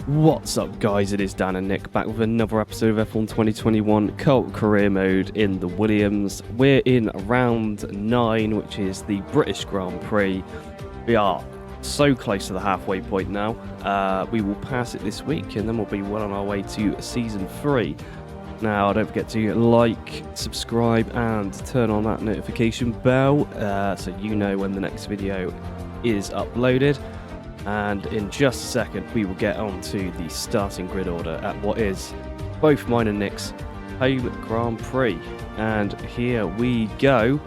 What's up, guys? It is Dan and Nick back with another episode of F1 2021 Cult Career Mode in the Williams. We're in round 9, which is the British Grand Prix. We are so close to the halfway point now. We will pass it this week and then we'll be well on our way to season 3. Now, don't forget to like, subscribe and turn on that notification bell so you know when the next video is uploaded. And in just a second, we will get on to the starting grid order at what is both mine and Nick's home Grand Prix. And here we go.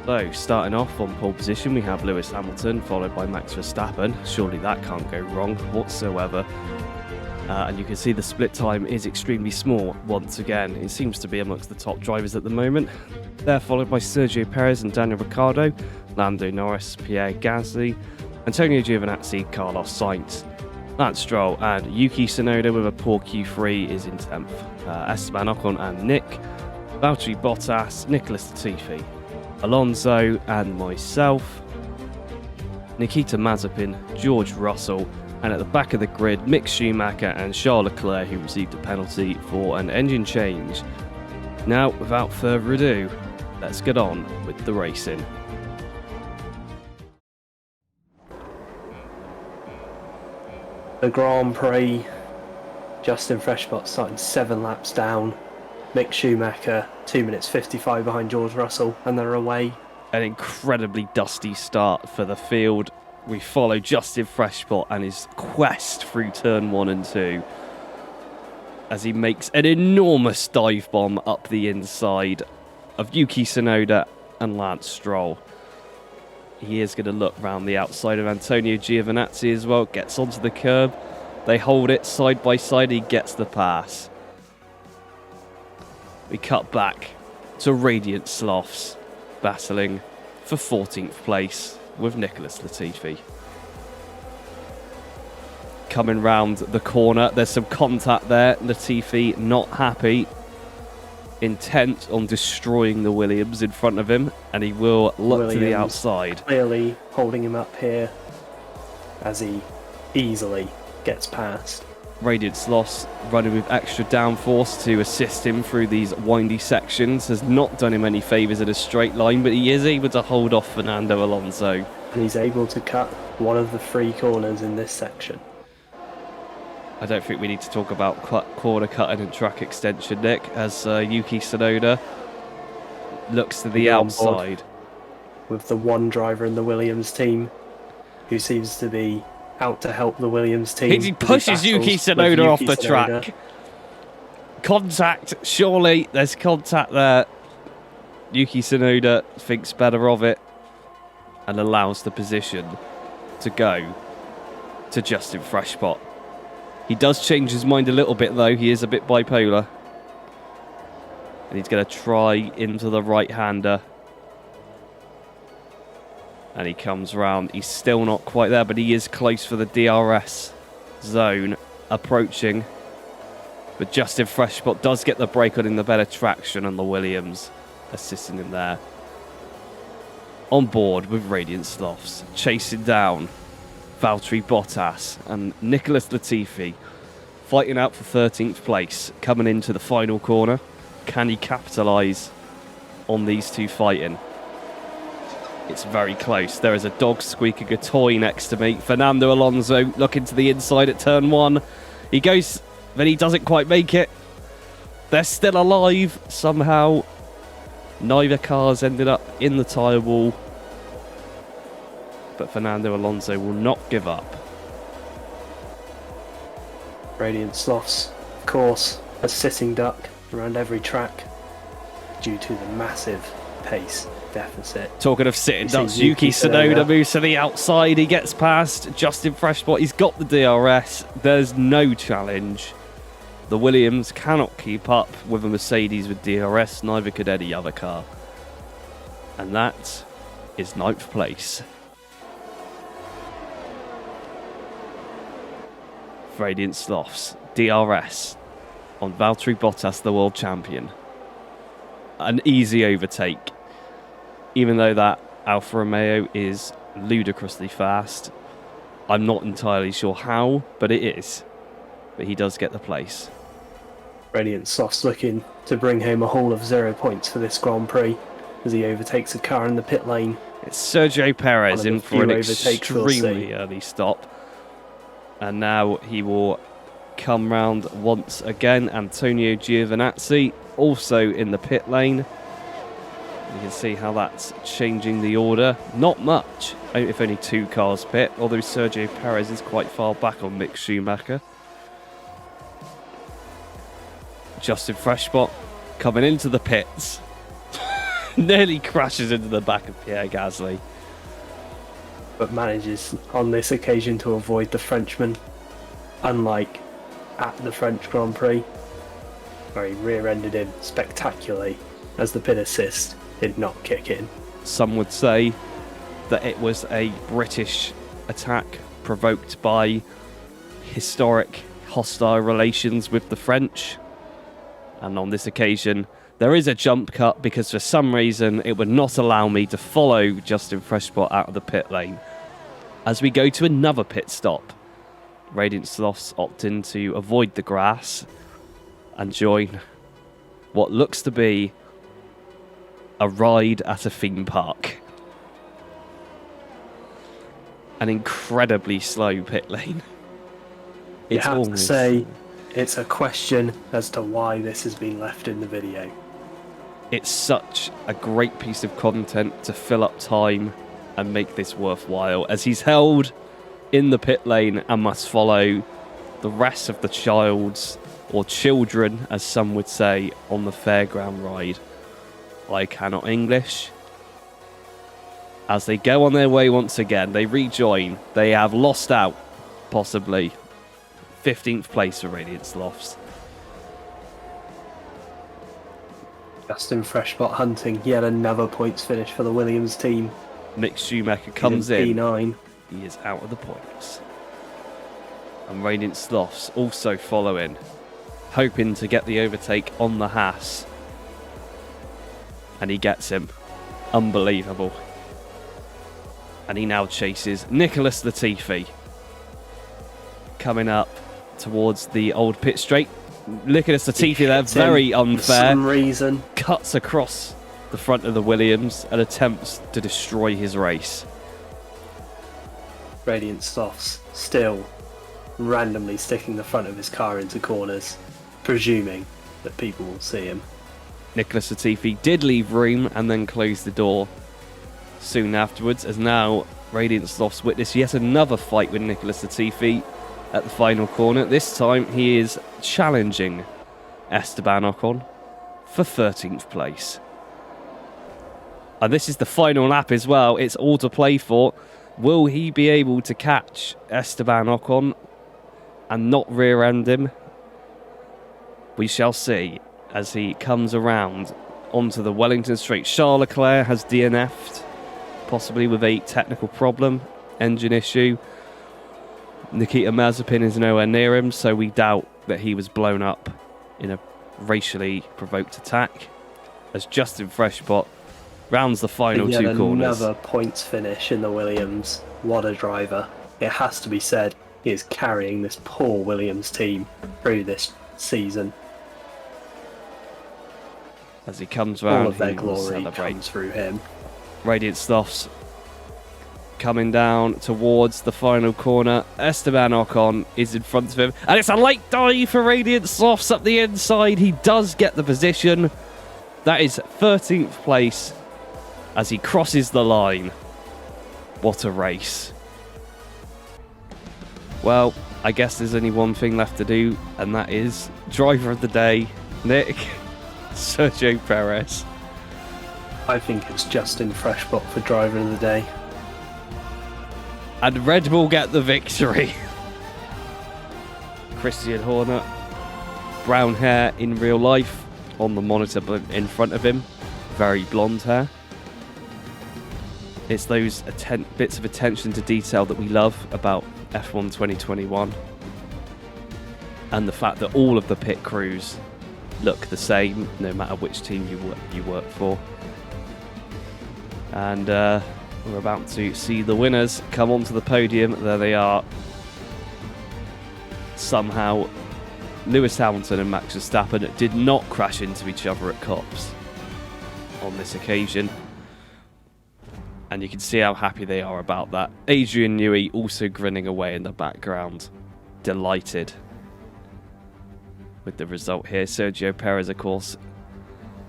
So, starting off on pole position, we have Lewis Hamilton, followed by Max Verstappen. Surely that can't go wrong whatsoever. And you can see the split time is extremely small once again. It seems to be amongst the top drivers at the moment. They're followed by Sergio Perez and Daniel Ricciardo, Lando Norris, Pierre Gasly, Antonio Giovinazzi, Carlos Sainz, Lance Stroll and Yuki Tsunoda with a poor Q3 is in 10th. Esteban Ocon and Nick, Valtteri Bottas, Nicholas Latifi, Alonso and myself, Nikita Mazepin, George Russell, and at the back of the grid, Mick Schumacher and Charles Leclerc, who received a penalty for an engine change. Now, without further ado, let's get on with the racing. The Grand Prix, Justin Freshbot starting 7 laps down, Mick Schumacher 2 minutes 55 behind George Russell, and they're away. An incredibly dusty start for the field. We follow Justin Freshbot and his quest through turn 1 and 2 as he makes an enormous dive bomb up the inside of Yuki Tsunoda and Lance Stroll. He is going to look round the outside of Antonio Giovinazzi as well. Gets onto the curb. They hold it side by side. He gets the pass. We cut back to Radiant Slothz battling for 14th place with Nicholas Latifi. Coming round the corner. There's some contact there. Latifi not happy. Intent on destroying the Williams in front of him, and he will look to the outside. Clearly holding him up here as he easily gets past. Radiant Slothz running with extra downforce to assist him through these windy sections. Has not done him any favours in a straight line, but he is able to hold off Fernando Alonso. And he's able to cut one of the 3 corners in this section. I don't think we need to talk about corner cutting and track extension, Nick, as Yuki Tsunoda looks to the outside. With the one driver in the Williams team who seems to be out to help the Williams team. He pushes Yuki Tsunoda off the track. Contact, surely there's contact there. Yuki Tsunoda thinks better of it and allows the position to go to Justin Freshbot. He does change his mind a little bit though, he is a bit bipolar. And he's going to try into the right-hander. And he comes round, he's still not quite there, but he is close for the DRS zone, approaching. But Justin Freshbot does get the brake on in the better traction, and the Williams assisting him there. On board with Radiant Slothz, chasing down Valtteri Bottas and Nicholas Latifi, fighting out for 13th place, coming into the final corner. Can he capitalise on these two fighting? It's very close. There is a dog squeaking a toy next to me. Fernando Alonso looking to the inside at turn 1. He goes, but he doesn't quite make it. They're still alive somehow. Neither car's ended up in the tyre wall. But Fernando Alonso will not give up. Radiant Slothz, of course, a sitting duck around every track due to the massive pace deficit. Talking of sitting ducks, Yuki Tsunoda moves to the outside. He gets past Justin Freshbot. He's got the DRS. There's no challenge. The Williams cannot keep up with a Mercedes with DRS. Neither could any other car. And that is 9th place. Radiant Slothz, DRS on Valtteri Bottas, the world champion. An easy overtake. Even though that Alfa Romeo is ludicrously fast, I'm not entirely sure how, but it is. but he does get the place. Radiant Slothz looking to bring home a haul of 0 points for this Grand Prix as he overtakes a car in the pit lane. It's Sergio Perez in for an overtakes we'll extremely early stop. And now he will come round once again. Antonio Giovinazzi also in the pit lane. You can see how that's changing the order. Not much, if only 2 cars pit, although Sergio Perez is quite far back on Mick Schumacher. Justin Freshbot coming into the pits. Nearly crashes into the back of Pierre Gasly. But manages on this occasion to avoid the Frenchman, unlike at the French Grand Prix, where he rear-ended him spectacularly as the pit assist did not kick in. Some would say that it was a British attack provoked by historic hostile relations with the French. And on this occasion, there is a jump cut because for some reason it would not allow me to follow Justin Freshbot out of the pit lane. As we go to another pit stop, Radiant Slothz opt in to avoid the grass and join what looks to be a ride at a theme park. An incredibly slow pit lane. You have to say, it's a question as to why this has been left in the video. It's such a great piece of content to fill up time and make this worthwhile, as he's held in the pit lane and must follow the rest of the children, as some would say, on the fairground ride. I cannot English. As they go on their way once again, they rejoin. They have lost out, possibly. 15th place for Radiant Slothz. Justin Freshbot hunting yet another points finish for the Williams team. Mick Schumacher comes in. P9. He is out of the points. And Radiant Slothz also following, hoping to get the overtake on the Haas. And he gets him. Unbelievable. And he now chases Nicholas Latifi. Coming up towards the old pit straight. Nicholas Latifi there, very unfair. For some reason. Cuts across the front of the Williams and attempts to destroy his race. Radiant Slothz still randomly sticking the front of his car into corners, presuming that people will see him. Nicholas Latifi did leave room and then closed the door soon afterwards, as now Radiant Slothz witness yet another fight with Nicholas Latifi at the final corner. This time he is challenging Esteban Ocon for 13th place. And this is the final lap as well. It's all to play for. Will he be able to catch Esteban Ocon and not rear-end him? We shall see as he comes around onto the Wellington Straight. Charles Leclerc has DNF'd, possibly with a technical problem, engine issue. Nikita Mazepin is nowhere near him, so we doubt that he was blown up in a racially provoked attack. As Justin Freshbot rounds the final 2 corners. Another points finish in the Williams. What a driver. It has to be said, he is carrying this poor Williams team through this season. As he comes round, all of their glory comes through him. Radiant Slothz coming down towards the final corner. Esteban Ocon is in front of him, and it's a late dive for Radiant Slothz up the inside. He does get the position. That is 13th place as he crosses the line. What a race. Well, I guess there's only one thing left to do, and that is driver of the day, Nick, Sergio Perez. I think it's Justin Freshbot for driver of the day. And Red Bull get the victory. Christian Horner, brown hair in real life, on the monitor in front of him, very blonde hair. It's those bits of attention to detail that we love about F1 2021. And the fact that all of the pit crews look the same, no matter which team you work for. And we're about to see the winners come onto the podium. There they are. Somehow Lewis Hamilton and Max Verstappen did not crash into each other at Copse on this occasion. And you can see how happy they are about that. Adrian Newey also grinning away in the background, delighted with the result here. Sergio Perez, of course,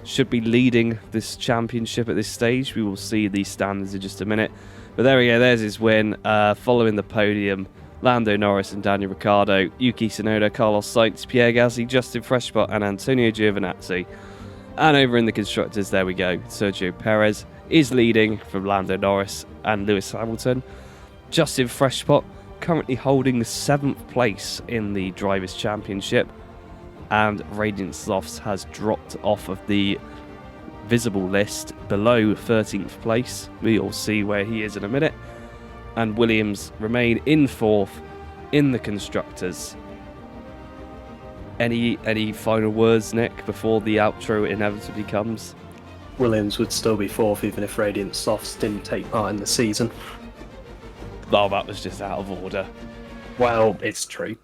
should be leading this championship at this stage. We will see the standings in just a minute. But there we go, there's his win. Following the podium, Lando Norris and Daniel Ricciardo, Yuki Tsunoda, Carlos Sainz, Pierre Gasly, Justin Freshpot and Antonio Giovinazzi. And over in the constructors, there we go. Sergio Perez is leading from Lando Norris and Lewis Hamilton. Justin Freshpot currently holding the 7th place in the Drivers' Championship. And Radiant Slothz has dropped off of the visible list below 13th place. We'll see where he is in a minute. And Williams remain in 4th in the constructors. Any final words, Nick, before the outro inevitably comes? Williams would still be 4th even if Radiant Slothz didn't take part in the season. Oh, that was just out of order. Well, it's true.